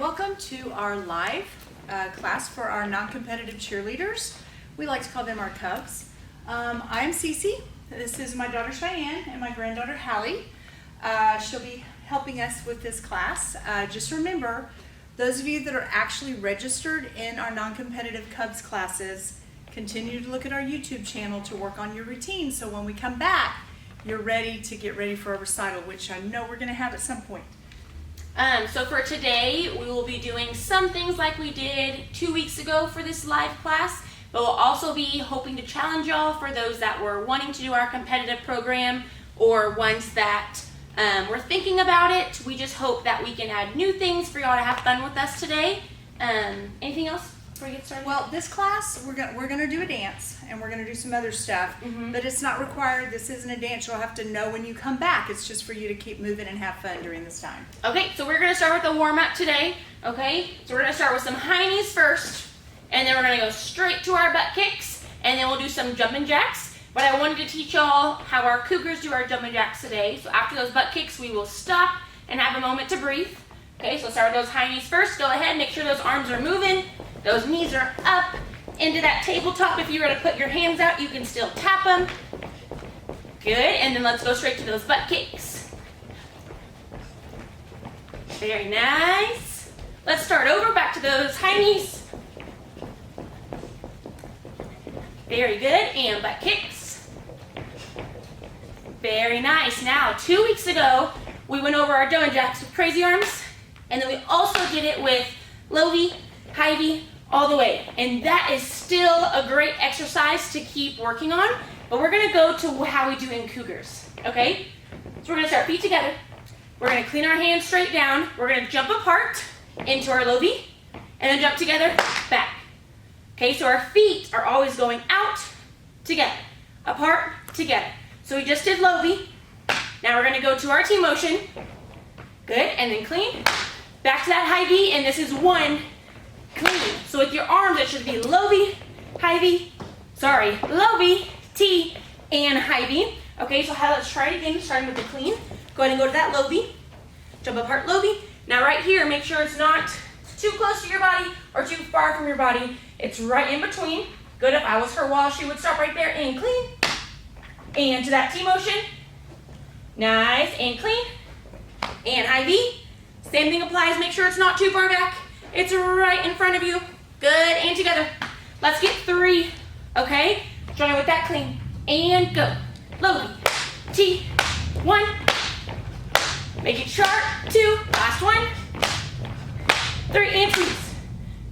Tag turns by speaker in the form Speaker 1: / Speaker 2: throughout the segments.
Speaker 1: welcome to our live class for our non-competitive cheerleaders. We like to call them our CUBS. I'm Cece. This is my daughter Cheyenne and my granddaughter Hallie. She'll be helping us with this class. Just remember, those of you that are actually registered in our non-competitive CUBS classes, continue to look at our YouTube channel to work on your routine, so when we come back, you're ready to get ready for a recital, which I know we're going to have at some point.
Speaker 2: So for today, we will be doing some things like we did 2 weeks ago for this live class, but we'll also be hoping to challenge y'all for those that were wanting to do our competitive program or ones that were thinking about it. We just hope that we can add new things for y'all to have fun with us today. Anything else before we get started?
Speaker 1: Well, this class, we're gonna do a dance, and we're gonna do some other stuff, but it's not required. This isn't a dance you'll have to know when you come back. It's just for you to keep moving and have fun during this time.
Speaker 2: Okay, so we're gonna start with the warm-up today, okay? So we're gonna start with some high knees first, and then we're gonna go straight to our butt kicks, and then we'll do some jumping jacks. But I wanted to teach y'all how our cougars do our jumping jacks today. So after those butt kicks, we will stop and have a moment to breathe. Okay, so let's start with those high knees first. Go ahead, make sure those arms are moving. Those knees are up into that tabletop. If you were to put your hands out, you can still tap them. Good, and then let's go straight to those butt kicks. Very nice. Let's start over, back to those high knees. Very good, and butt kicks. Very nice. Now, 2 weeks ago, we went over our jumping jacks with crazy arms, and then we also did it with low V, high V, all the way. And that is still a great exercise to keep working on, but we're gonna go to how we do in cougars, okay? So we're gonna start feet together. We're gonna clean our hands straight down. We're gonna jump apart into our low V, and then jump together, back. Okay, so our feet are always going out, together, apart, together. So we just did low V. Now we're gonna go to our T motion. Good, and then clean. Back to that high V, and this is one, clean. So with your arms, it should be low V, high V, low V, T, and high V. Okay, so let's try it again, starting with the clean. Go ahead and go to that low V. Jump apart, low V. Now right here, make sure it's not too close to your body or too far from your body. It's right in between. Good, if I was her wall, she would stop right there and clean. And to that T motion. Nice, and clean. And high V. Same thing applies, make sure it's not too far back. It's right in front of you. Good, and together. Let's get 3, okay? Join with that clean. And go. Low V, T, 1. Make it sharp, 2, last one. 3, and squeeze.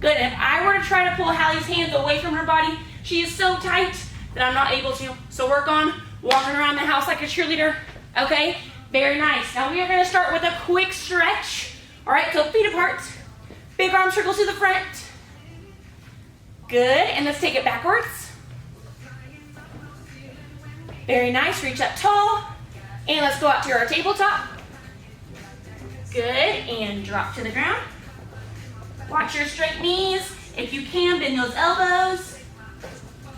Speaker 2: Good, if I were to try to pull Hallie's hands away from her body, she is so tight that I'm not able to. So work on walking around the house like a cheerleader, okay? Very nice. Now we are gonna start with a quick stretch. All right, so feet apart. Big arm circles to the front. Good, and let's take it backwards. Very nice, reach up tall. And let's go out to our tabletop. Good, and drop to the ground. Watch your straight knees. If you can, bend those elbows.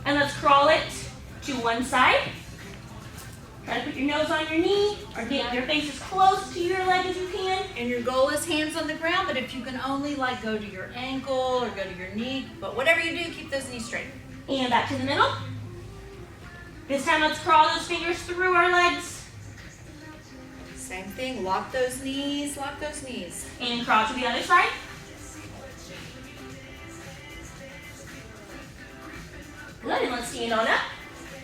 Speaker 2: And let's crawl it to one side. Try to put your nose on your knee or get your face as close to your leg as you can.
Speaker 1: And your goal is hands on the ground, but if you can only like go to your ankle or go to your knee, but whatever you do, keep those knees straight.
Speaker 2: And back to the middle. This time let's crawl those fingers through our legs.
Speaker 1: Same thing, lock those knees, lock those knees.
Speaker 2: And crawl to the other side. Good, and let's stand on up.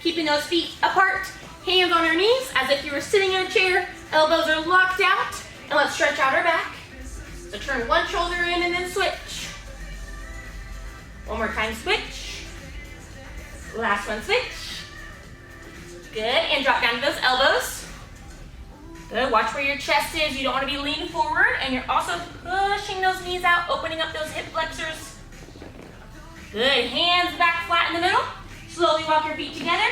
Speaker 2: Keeping those feet apart, hands on our knees as if you were sitting in a chair. Elbows are locked out, and let's stretch out our back. So turn one shoulder in and then switch. One more time, switch. Last one, switch. Good, and drop down to those elbows. Good, watch where your chest is. You don't want to be leaning forward, and you're also pushing those knees out, opening up those hip flexors. Good, hands back flat in the middle. Slowly walk your feet together.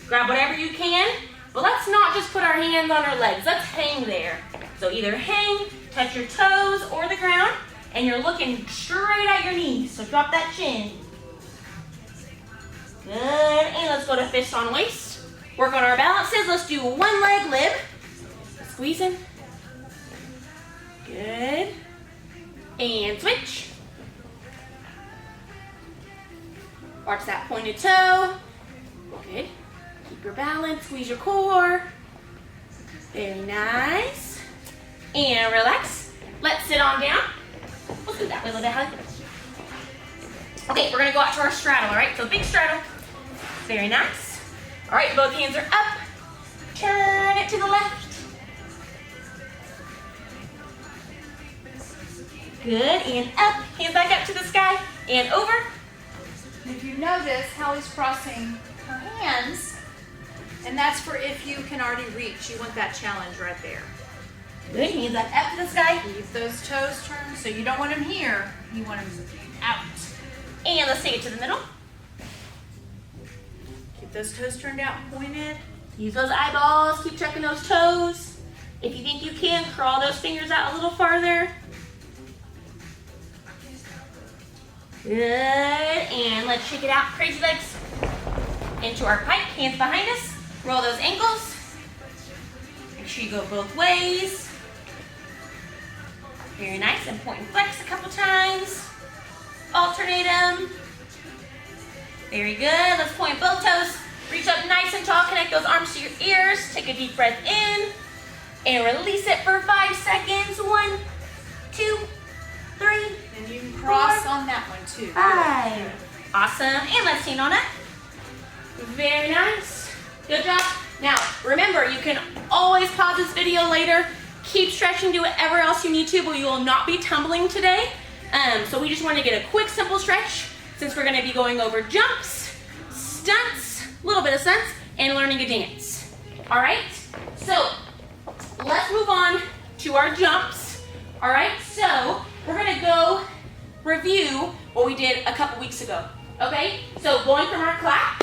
Speaker 2: Grab whatever you can, but let's not just put our hands on our legs. Let's hang there. So either hang, touch your toes or the ground, and you're looking straight at your knees. So drop that chin. Good, and let's go to fist on waist. Work on our balances. Let's do one leg lib. Squeezing. Good. And switch. Watch that pointed toe. Good. Keep your balance, squeeze your core. Very nice. And relax. Let's sit on down. We'll do that way a little bit, Holly. Okay, we're gonna go out to our straddle, all right? So big straddle. Very nice. All right, both hands are up. Turn it to the left. Good, and up. Hands back up to the sky. And over.
Speaker 1: If you notice, Hallie's crossing her hands, and that's for if you can already reach. You want that challenge right there.
Speaker 2: Good, hands back up to the sky.
Speaker 1: Keep those toes turned, so you don't want them here, you want them out.
Speaker 2: And let's take it to the middle.
Speaker 1: Keep those toes turned out and pointed.
Speaker 2: Use those eyeballs, keep checking those toes. If you think you can, crawl those fingers out a little farther. Good, and let's shake it out. Crazy legs into our pike, hands behind us. Roll those ankles. Make sure you go both ways. Very nice, and point and flex a couple times. Alternate them. Very good, let's point both toes. Reach up nice and tall, connect those arms to your ears. Take a deep breath in, and release it for 5 seconds. 1, 2, 3,
Speaker 1: And you can cross on that one too.
Speaker 2: 5. Awesome, and let's stand on it. Very nice, good job. Now, remember, you can always pause this video later. Keep stretching, do whatever else you need to, but you will not be tumbling today. So we just want to get a quick, simple stretch since we're going to be going over jumps, stunts, a little bit of stunts, and learning a dance. All right, so let's move on to our jumps. All right, so we're going to go review what we did a couple weeks ago. Okay, so going from our clap,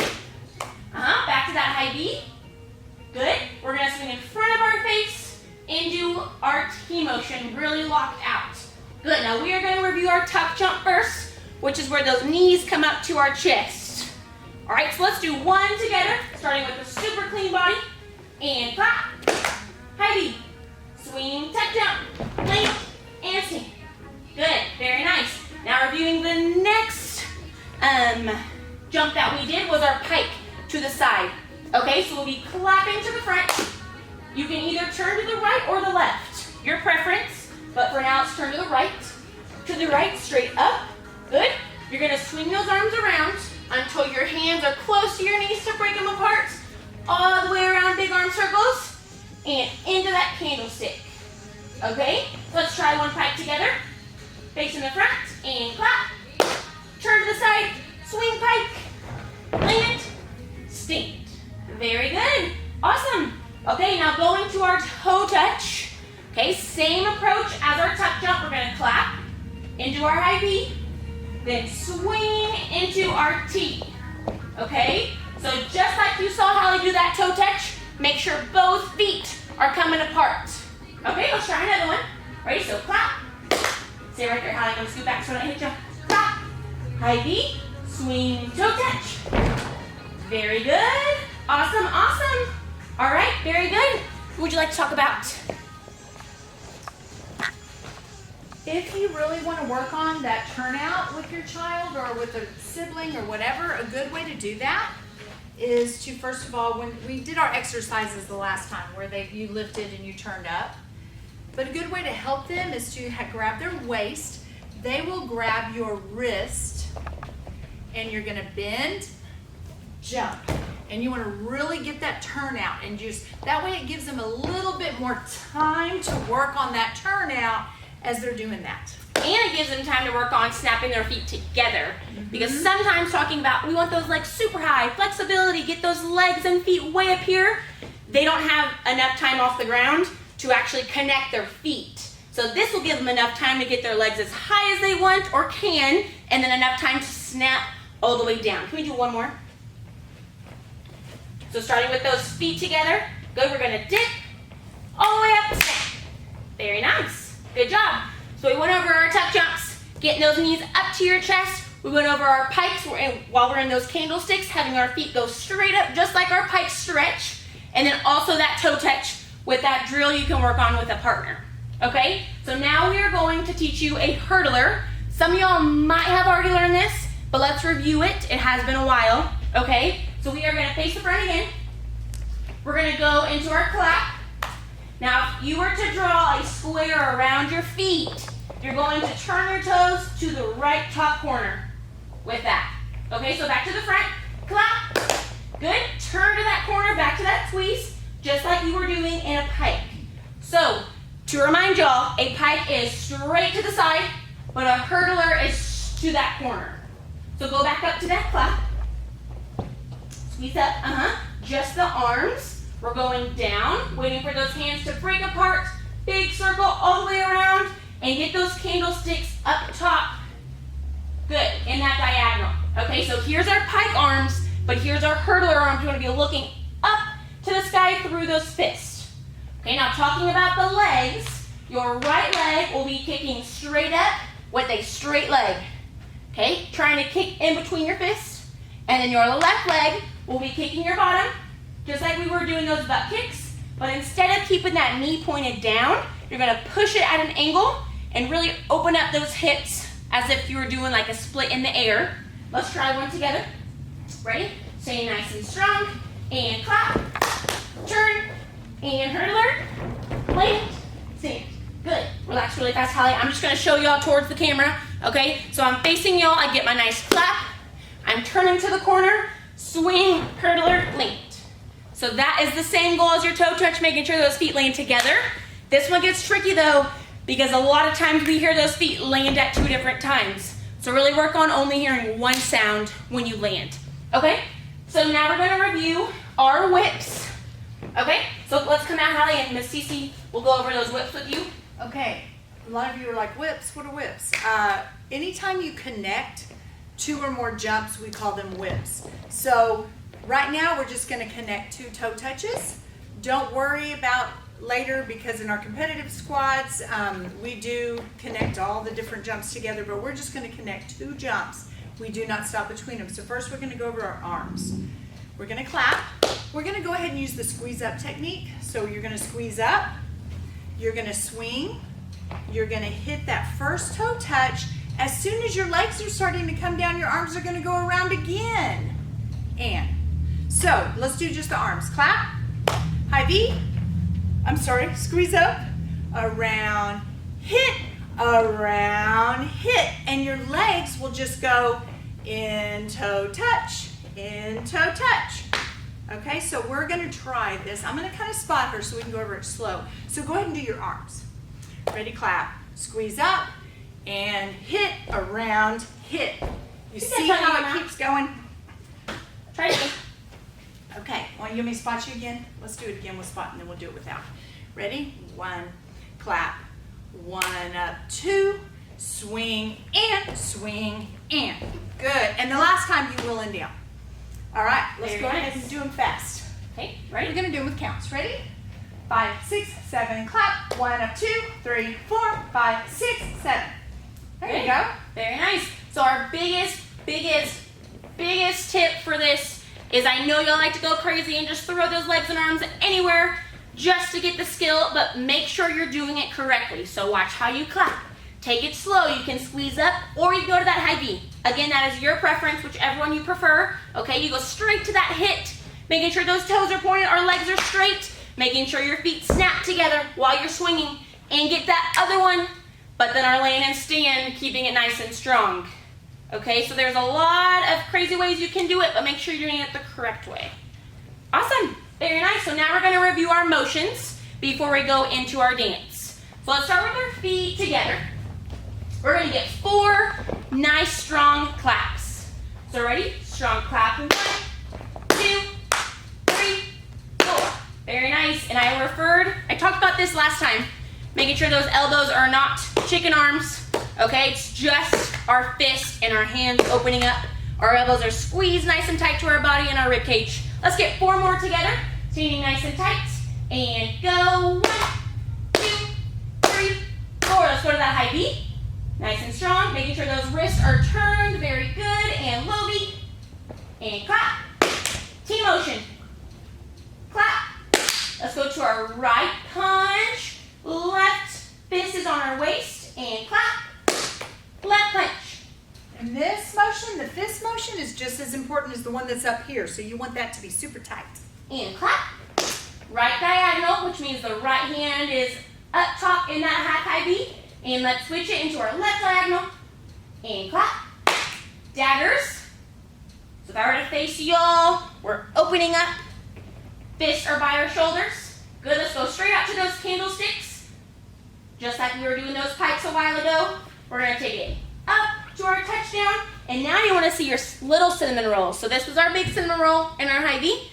Speaker 2: back to that high V. Good. We're going to swing in front of our face into our T motion, really locked out. Good. Now we are going to review our tuck jump first, which is where those knees come up to our chest. All right, so let's do one together, starting with a super clean body. And clap. High V. Swing, tuck jump, plank, and stand. Good. Very nice. Now reviewing the next jump that we did was our pike to the side. Okay, so we'll be clapping to the front. You can either turn to the right or the left, your preference, but for now, let's turn to the right, straight up. Good. You're gonna swing those arms around until your hands are close to your knees to break them apart. All the way around, big arm circles, and into that candlestick. Okay, so let's try one pike together. Facing the front, and clap. Turn to the side, swing pike, land, stand. Very good, awesome. Okay, now going to our toe touch. Okay, same approach as our tuck jump. We're gonna clap into our high V, then swing into our T. Okay, so just like you saw Hallie do that toe touch, make sure both feet are coming apart. Okay, let's try another one. Ready, so clap. Stay right there, Hallie, I'm gonna scoot back so I don't hit you. Clap, high V, swing, toe touch. Very good, awesome, awesome. All right, very good. What would you like to talk about?
Speaker 1: If you really want to work on that turnout with your child or with a sibling or whatever, a good way to do that is to, first of all, when we did our exercises the last time where you lifted and you turned up, but a good way to help them is to grab their waist. They will grab your wrist and you're gonna bend, jump. And you want to really get that turnout and just, that way it gives them a little bit more time to work on that turnout as they're doing that.
Speaker 2: And it gives them time to work on snapping their feet together. Because sometimes talking about, we want those legs super high, flexibility, get those legs and feet way up here. They don't have enough time off the ground to actually connect their feet. So this will give them enough time to get their legs as high as they want or can, and then enough time to snap all the way down. Can we do one more? So starting with those feet together, good, we're gonna dip, all the way up, snap. Very nice, good job. So we went over our tuck jumps, getting those knees up to your chest. We went over our pikes while we're in those candlesticks, having our feet go straight up, just like our pike stretch. And then also that toe touch with that drill you can work on with a partner. Okay, so now we are going to teach you a hurdler. Some of y'all might have already learned this, but let's review it. It has been a while. Okay, so we are going to face the front again. We're going to go into our clap. Now, if you were to draw a square around your feet, you're going to turn your toes to the right top corner with that. Okay, so back to the front, clap. Good, turn to that corner, back to that squeeze, just like you were doing in a pike. So, to remind y'all, a pike is straight to the side, but a hurdler is to that corner. So go back up to that clap. Squeeze up, just the arms. We're going down, waiting for those hands to break apart. Big circle all the way around, and get those candlesticks up top. Good, in that diagonal. Okay, so here's our pike arms, but here's our hurdler arms. We're going to be looking up to the sky through those fists. Okay, now talking about the legs, your right leg will be kicking straight up with a straight leg. Okay, trying to kick in between your fists. And then your left leg will be kicking your bottom, just like we were doing those butt kicks. But instead of keeping that knee pointed down, you're going to push it at an angle and really open up those hips as if you were doing like a split in the air. Let's try one together. Ready? Stay nice and strong. And clap. Turn. And hurdler. Land. Stand. Good. Relax really fast, Holly. I'm just going to show y'all towards the camera. Okay? So I'm facing y'all. I get my nice clap. I'm turning to the corner. Swing. Hurdler. Land. So that is the same goal as your toe touch, making sure those feet land together. This one gets tricky though, because a lot of times we hear those feet land at 2 different times. So really work on only hearing one sound when you land. Okay? So now we're going to review our whips. Okay? So let's come out, Holly, and Miss Cece will go over those whips with you.
Speaker 1: Okay, a lot of you are like, whips, what are whips? Anytime you connect 2 or more jumps, we call them whips. So right now we're just going to connect 2 toe touches. Don't worry about later, because in our competitive squads, we do connect all the different jumps together, but we're just going to connect 2 jumps. We do not stop between them. So first we're going to go over our arms. We're going to clap. We're going to go ahead and use the squeeze up technique. So you're going to squeeze up, you're going to swing, you're going to hit that first toe touch. As soon as your legs are starting to come down, your arms are going to go around again. And so let's do just the arms. Clap, high V, squeeze up, around, hit, and your legs will just go in, toe, touch, in, toe, touch. Okay, so we're going to try this. I'm going to kind of spot her so we can go over it slow. So go ahead and do your arms. Ready, clap, squeeze up, and hit, around, hit. You see how it keeps going?
Speaker 2: Try it again.
Speaker 1: Okay, well, you want me to spot you again? Let's do it again with spot, and then we'll do it without. Ready? 1, clap, 1 up, 2, swing, and. Good. And the last time you will and down. All right, let's go ahead and do them fast.
Speaker 2: Okay, ready?
Speaker 1: We're going to do them with counts. Ready? 5, 6, 7, clap. 1 up, 2, 3, 4, 5, 6, 7. There you go.
Speaker 2: Very nice. So our biggest tip for this is, I know y'all like to go crazy and just throw those legs and arms anywhere just to get the skill, but make sure you're doing it correctly. So watch how you clap. Take it slow. You can squeeze up or you go to that high V. Again, that is your preference, whichever one you prefer. Okay, you go straight to that hit, making sure those toes are pointed, our legs are straight, making sure your feet snap together while you're swinging, and get that other one, but then our land and stand, keeping it nice and strong. Okay, so there's a lot of crazy ways you can do it, but make sure you're doing it the correct way. Awesome, very nice. So now we're going to review our motions before we go into our dance. So let's start with our feet together. We're going to get 4 nice strong claps. So ready? Strong clap. 1, 2, 3, 4. Very nice. And I talked about this last time, making sure those elbows are not chicken arms. Okay, it's just our fist and our hands opening up. Our elbows are squeezed nice and tight to our body and our rib cage. Let's get 4 more together. Standing nice and tight. And go. 1, 2, 3, 4. Let's go to that high V. Nice and strong. Making sure those wrists are turned. Very good. And low V. And clap. T motion. Clap. Let's go to our right punch. Left Fist is on our waist, and clap. Left punch.
Speaker 1: And this motion, the fist motion, is just as important as the one that's up here. So you want that to be super tight.
Speaker 2: And clap. Right diagonal, which means the right hand is up top in that half high V. And let's switch it into our left diagonal. And clap. Daggers. So if I were to face y'all, we're opening up. Fists are by our shoulders. Good, let's go straight out to those candlesticks. Just like we were doing those pikes a while ago. We're gonna take it up to our touchdown. And now you wanna see your little cinnamon roll. So this is our big cinnamon roll in our high V.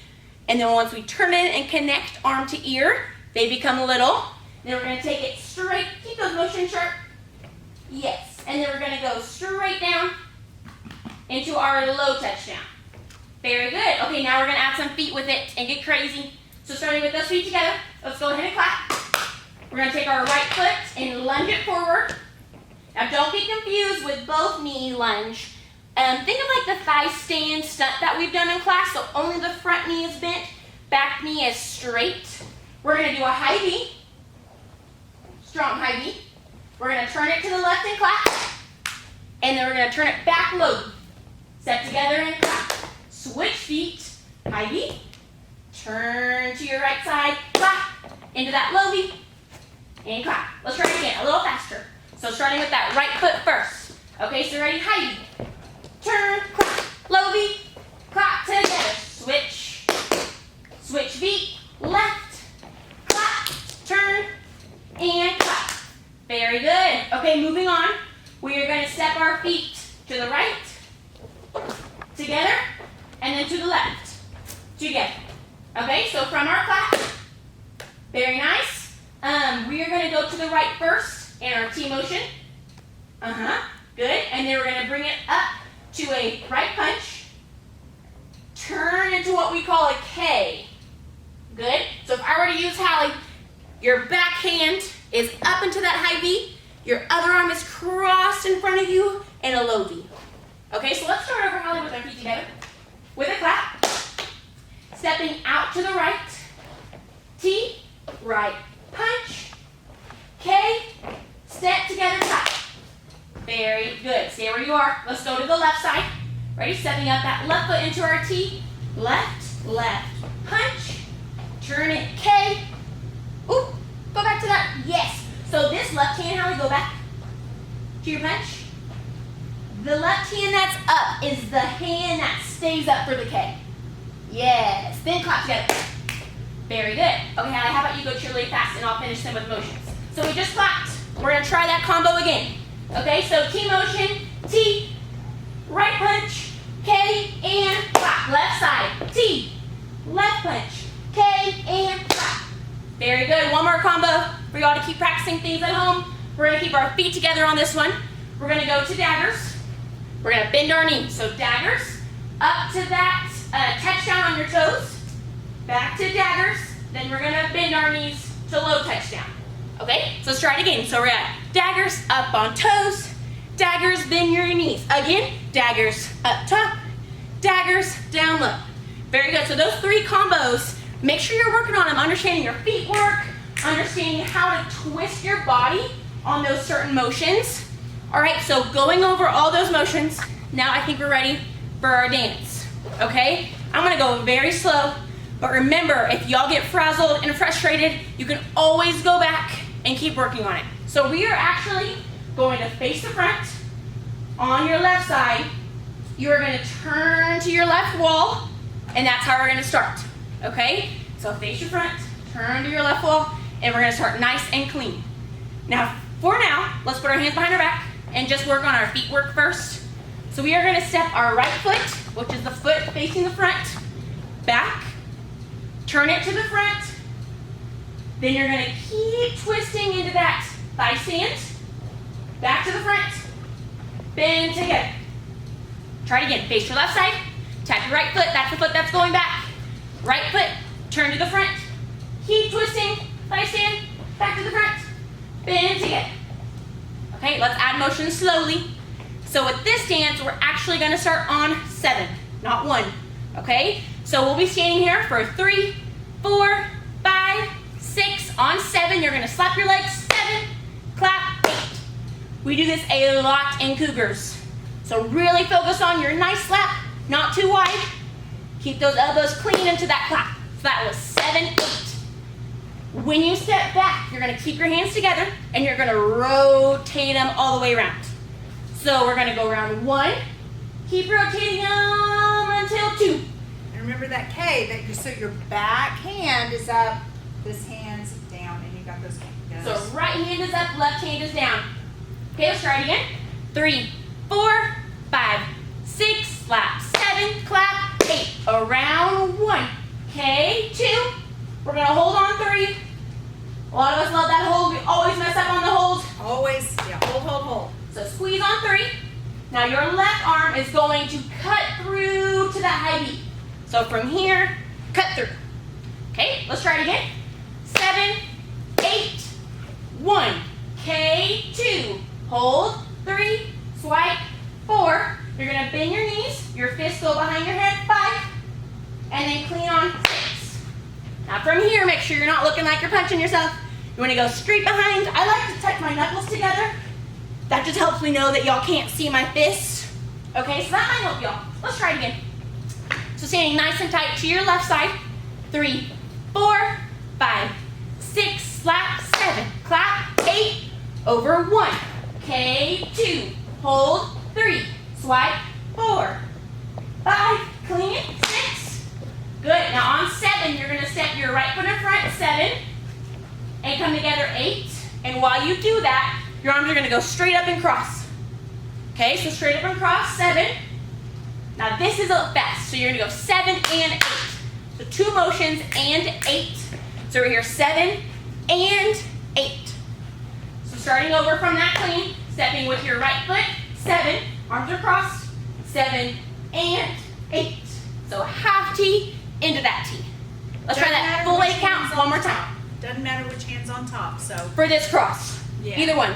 Speaker 2: And then once we turn it and connect arm to ear, they become little. Then we're gonna take it straight, keep those motions sharp. Yes, and then we're gonna go straight down into our low touchdown. Very good. Okay, now we're gonna add some feet with it and get crazy. So starting with those feet together, let's go ahead and clap. We're gonna take our right foot and lunge it forward. Now don't get confused with both knee lunge. Think of like the thigh stand stunt that we've done in class, so only the front knee is bent, back knee is straight. We're gonna do a high V, strong high V. We're gonna turn it to the left and clap, and then we're gonna turn it back low. Step together and clap. Switch feet, high V, turn to your right side, clap, into that low V, and clap. Let's try it again, a little faster. So starting with that right foot first. Okay, so ready, high V. Turn, clap, low V, clap together. Switch, switch V, left, clap, turn, and clap. Very good. Okay, moving on. We are going to step our feet to the right, together, and then to the left, together. Okay, so from our clap, very nice. We are going to go to the right first in our T motion. Good. And then we're going to bring it up to a right punch. Turn into what we call a K. Good. So if I were to use Hallie, your back hand is up into that high V. Your other arm is crossed in front of you in a low V. Okay, so let's start over, Hallie, with our feet together. With a clap. Stepping out to the right. T, right punch. K, step together, clap. Very good. Stay where you are. Let's go to the left side. Ready? Stepping up that left foot into our T. Left, left, punch. Turn it, K. Ooh, go back to that. Yes. So this left hand, Hallie, go back to your punch. The left hand that's up is the hand that stays up for the K. Yes. Then clap together. Very good. Okay, Hallie, how about you go cheerlead fast and I'll finish them with motions. So we just clapped. We're going to try that combo again. Okay, so T motion, T, right punch, K, and clap. Left side, T, left punch, K, and clap. Very good. One more combo for y'all to keep practicing things at home. We're going to keep our feet together on this one. We're going to go to daggers. We're going to bend our knees. So daggers, up to that touchdown on your toes. Back to daggers. Then we're going to bend our knees to low touchdown. Okay, so let's try it again. So we're at daggers, up on toes, daggers, bend your knees. Again, daggers, up top, daggers, down low. Very good. So those three combos, make sure you're working on them, understanding your feet work, understanding how to twist your body on those certain motions. All right, so going over all those motions, now I think we're ready for our dance. Okay, I'm gonna go very slow, but remember, if y'all get frazzled and frustrated, you can always go back and keep working on it. So we are actually going to face the front. On your left side, you are going to turn to your left wall, and that's how we're going to start. Okay? So face your front, turn to your left wall, and we're going to start nice and clean. Now, for now, let's put our hands behind our back and just work on our feet work first. So we are going to step our right foot, which is the foot facing the front, back, turn it to the front. Then you're going to keep twisting into that thigh stand. Back to the front. Bend together. Try it again. Face your left side. Tap your right foot. That's the foot that's going back. Right foot. Turn to the front. Keep twisting. Thigh stand. Back to the front. Bend together. Okay, let's add motion slowly. So with this dance, we're actually going to start on 7, not 1. Okay? So we'll be standing here for 3, 4, 5, 6. On 7, you're going to slap your legs. 7, We do this a lot in Cougars. So really focus on your nice lap, not too wide. Keep those elbows clean into that clap. So that was 7, 8. When you step back, you're gonna keep your hands together and you're gonna rotate them all the way around. So we're gonna go around 1, keep rotating them until 2.
Speaker 1: And remember that K, so your back hand is up, this hand's down, and you got those.
Speaker 2: So right hand is up, left hand is down. Okay, let's try it again. 3, 4, 5, 6, slap, 7, clap, 8, around 1. Okay, 2, we're gonna hold on 3. A lot of us love that hold, we always mess up on the hold.
Speaker 1: Always, yeah, hold.
Speaker 2: So squeeze on 3. Now your left arm is going to cut through to that high beat. So from here, cut through. Okay, let's try it again. 7, 8, 1. Okay, 2. Hold. 3. Swipe. 4. You're gonna bend your knees. Your fists go behind your head. 5. And then clean on 6. Now from here, make sure you're not looking like you're punching yourself. You wanna go straight behind. I like to touch my knuckles together. That just helps me know that y'all can't see my fists. Okay, so that might help y'all. Let's try it again. So standing nice and tight to your left side. 3, 4, 5, 6, slap, 7, clap, 8, over 1. Okay, 2, hold, 3, swipe, 4, 5, clean, 6. Good, now on 7, you're gonna step your right foot in front, 7, and come together, 8. And while you do that, your arms are gonna go straight up and cross. Okay, so straight up and cross, 7. Now this is a fast, so you're gonna go 7 and 8. So 2 motions and 8. So we're here 7 and 8. So starting over from that clean, stepping with your right foot, 7, arms are crossed, 7 and 8. So half T into that T. Let's try that full 8 count one more time.
Speaker 1: Doesn't matter which hand's on top, so.
Speaker 2: For this cross,
Speaker 1: Yeah.
Speaker 2: either one.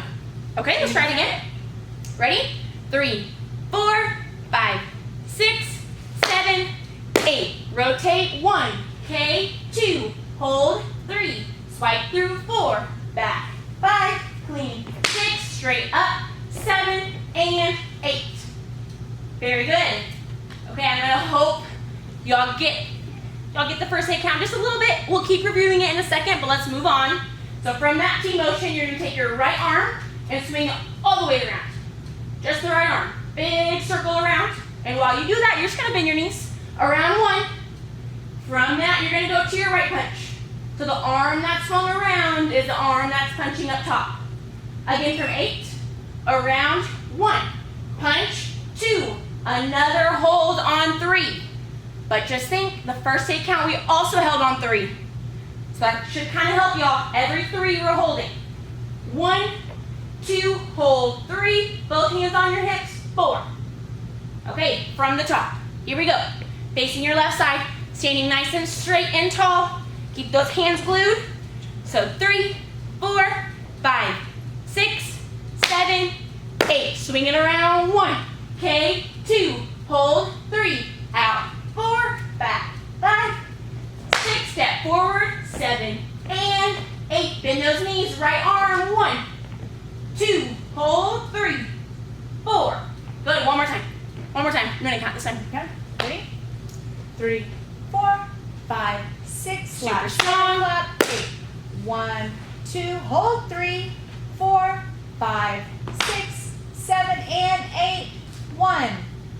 Speaker 2: Okay, let's try it again. Ready? 3, 4, 5, 6, 7, 8. Rotate 1. Okay, 2. Hold 3. Swipe through 4. Back 5. Clean 6. Straight up 7 and 8. Very good. Okay, I'm gonna hope y'all get the first 8 count just a little bit. We'll keep reviewing it in a second, but let's move on. So from that T motion, you're gonna take your right arm and swing it all the way around. Just the right arm. Big circle around. And while you do that, you're just gonna bend your knees around 1. From that, you're gonna go to your right punch. So the arm that's swung around is the arm that's punching up top. Again from 8, around 1. Punch, 2. Another hold on 3. But just think, the first 8 count, we also held on 3. So that should kind of help y'all. Every 3 we're holding. 1, 2, hold 3. Both hands on your hips. 4. Okay, from the top. Here we go. Facing your left side. Standing nice and straight and tall. Keep those hands glued. So 3, 4, 5, 6, 7, 8. Swing it around 1. Okay, 2. Hold 3. Out. 4. Back. 5. 6. Step forward. 7 and 8. Bend those knees. Right arm. 1, 2. Hold 3, 4. Good. One more time. One more time. I'm gonna count this time.
Speaker 1: Okay, ready? 3, 4, 5, 6.
Speaker 2: Super
Speaker 1: Slap,
Speaker 2: strong.
Speaker 1: clap, 8. 1, 2. Hold 3, 4, 5, 6, 7, and 8. 1,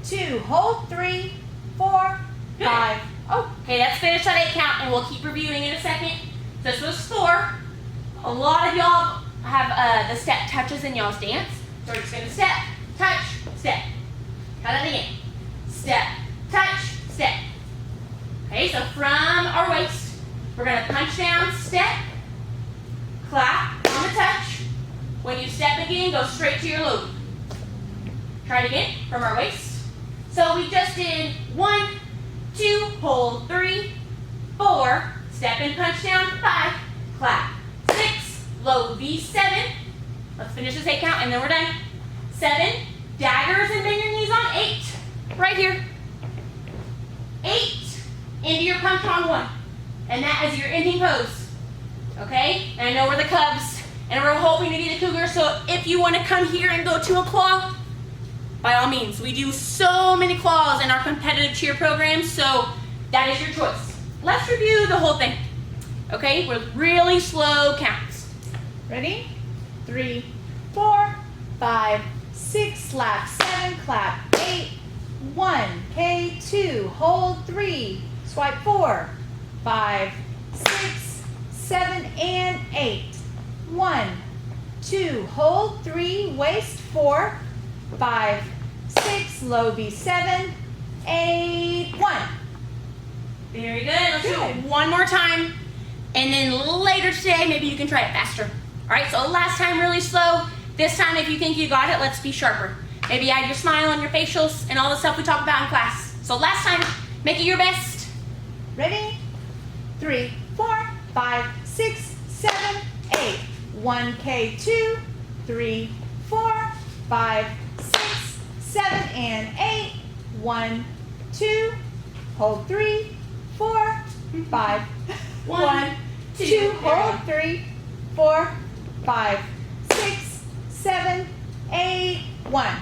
Speaker 1: 2. Hold 3, 4,
Speaker 2: Good.
Speaker 1: 5. Oh,
Speaker 2: Okay, let's finish that 8 count and we'll keep reviewing in a second. This was 4. A lot of y'all have the step touches in y'all's dance. So we're just gonna step, touch, step. Try that again. Step, touch, step. Okay, so from our waist, we're gonna punch down, step, clap on the touch. When you step again, go straight to your low. Try it again from our waist. So we just did 1, 2, hold 3, 4, step and punch down, 5, clap, 6, low V, 7. Let's finish this 8 count and then we're done. 7, daggers and bend your knees on 8, right here. 8, into your punch on 1. And that is your ending pose. Okay? And I know we're the Cubs. and we're hoping to be the Cougar. So if you want to come here and go to a claw, by all means. We do so many claws in our competitive cheer program, so that is your choice. Let's review the whole thing, okay, with really slow counts.
Speaker 1: Ready? 3, 4, 5, 6, slap, 7, clap, 8, 1, K2, hold 3, swipe 4, 5, 6, 7, and 8, 1, 2, hold 3, waist 4, 5, 6, low B 7, 8, 1.
Speaker 2: Very good. Let's do it one more time. And then later today, maybe you can try it faster. All right, so last time really slow. This time, if you think you got it, let's be sharper. Maybe add your smile and your facials and all the stuff we talked about in class. So last time, make it your best.
Speaker 1: Ready? 3, 4, 5, 6, 7, 8, 1, K2, 3, 4, 5, 6, 7, and 8, 1, 2, hold 3, 4, 5, 1, 2, hold 3, 4, 5, 6, 7, 8, 1.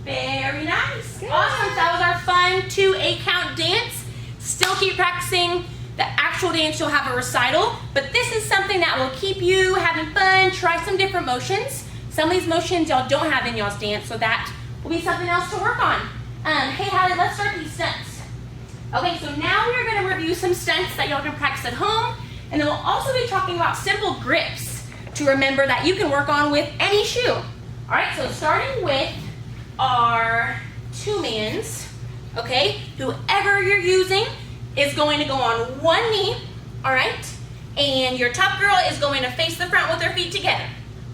Speaker 2: Very nice.
Speaker 1: Good.
Speaker 2: Awesome. That was our fun 2 8-count dance. Still keep practicing the actual dance. You'll have a recital, but this is something that will keep you having fun. Try some different motions. Some of these motions y'all don't have in y'all's dance, so that will be something else to work on. Hey, Hallie, let's start these stunts. Okay, so now we're going to review some stunts that y'all can practice at home, and then we'll also be talking about simple grips to remember that you can work on with any shoe. All right, so starting with our 2-mans, okay? Whoever you're using is going to go on one knee, all right? And your top girl is going to face the front with her feet together.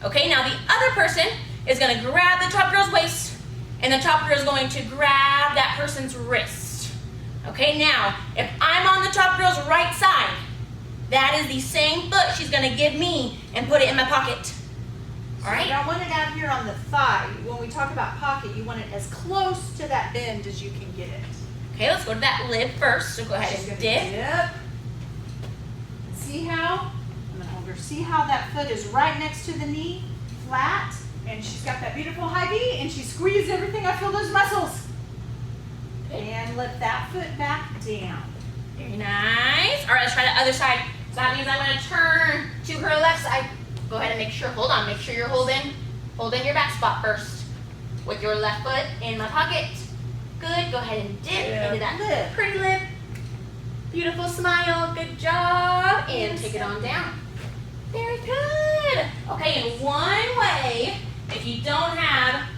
Speaker 2: Okay, now the other person is going to grab the top girl's waist, and the top girl is going to grab that person's wrist. Okay, now, if I'm on the top girl's right side, that is the same foot she's going to give me and put it in my pocket. All right?
Speaker 1: You don't want it out here on the thigh. When we talk about pocket, you want it as close to that bend as you can get it.
Speaker 2: Okay, let's go to that lid first. So go ahead
Speaker 1: She's
Speaker 2: and
Speaker 1: gonna
Speaker 2: dip.
Speaker 1: See how? I'm gonna hold her. See how that foot is right next to the knee, flat, and she's got that beautiful high V, and she squeezed everything. I feel those muscles. And let that foot back down.
Speaker 2: Very nice. All right, let's try the other side. So that means I'm going to turn to her left side. Go ahead and make sure, hold on, make sure you're holding your back spot first. With your left foot in my pocket. Good, go ahead and dip into that
Speaker 1: lip.
Speaker 2: pretty lip. Beautiful smile, good job. And take it on down. Very good. Okay, and one way, if you don't have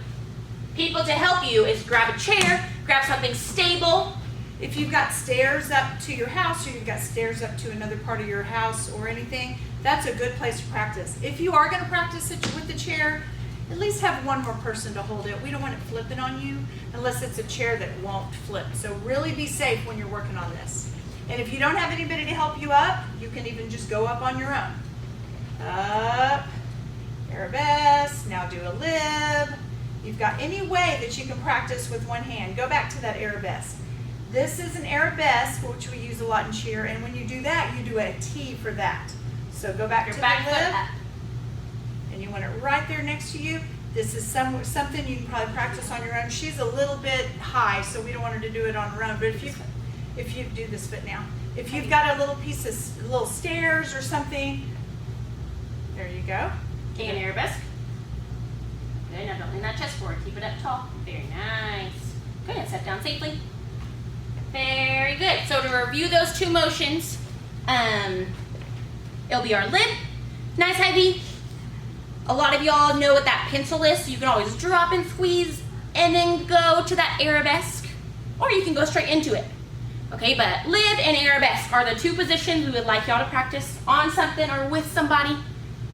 Speaker 2: people to help you, is grab a chair, grab something stable.
Speaker 1: If you've got stairs up to your house, or you've got stairs up to another part of your house or anything, that's a good place to practice. If you are going to practice it with the chair, at least have one more person to hold it. We don't want it flipping on you unless it's a chair that won't flip. So really be safe when you're working on this. And if you don't have anybody to help you up, you can even just go up on your own. Up, arabesque, now do a lib. You've got any way that you can practice with one hand. Go back to that arabesque. This is an arabesque, which we use a lot in cheer, and when you do that, you do a T for that. So go back to the lib, and you want it right there next to you. This is something you can probably practice on your own. She's a little bit high, so we don't want her to do it on her own, but if you do this foot now, if you've got a little piece of little stairs or something, there you go.
Speaker 2: Take an arabesque. Good, now don't lean that chest forward. Keep it up tall. Very nice. Good, and set down safely. Very good. So to review those 2 motions, it'll be our lib, nice high V. A lot of y'all know what that pencil is, so you can always drop and squeeze and then go to that arabesque, or you can go straight into it. Okay, but lib and arabesque are the 2 positions we would like y'all to practice on something or with somebody.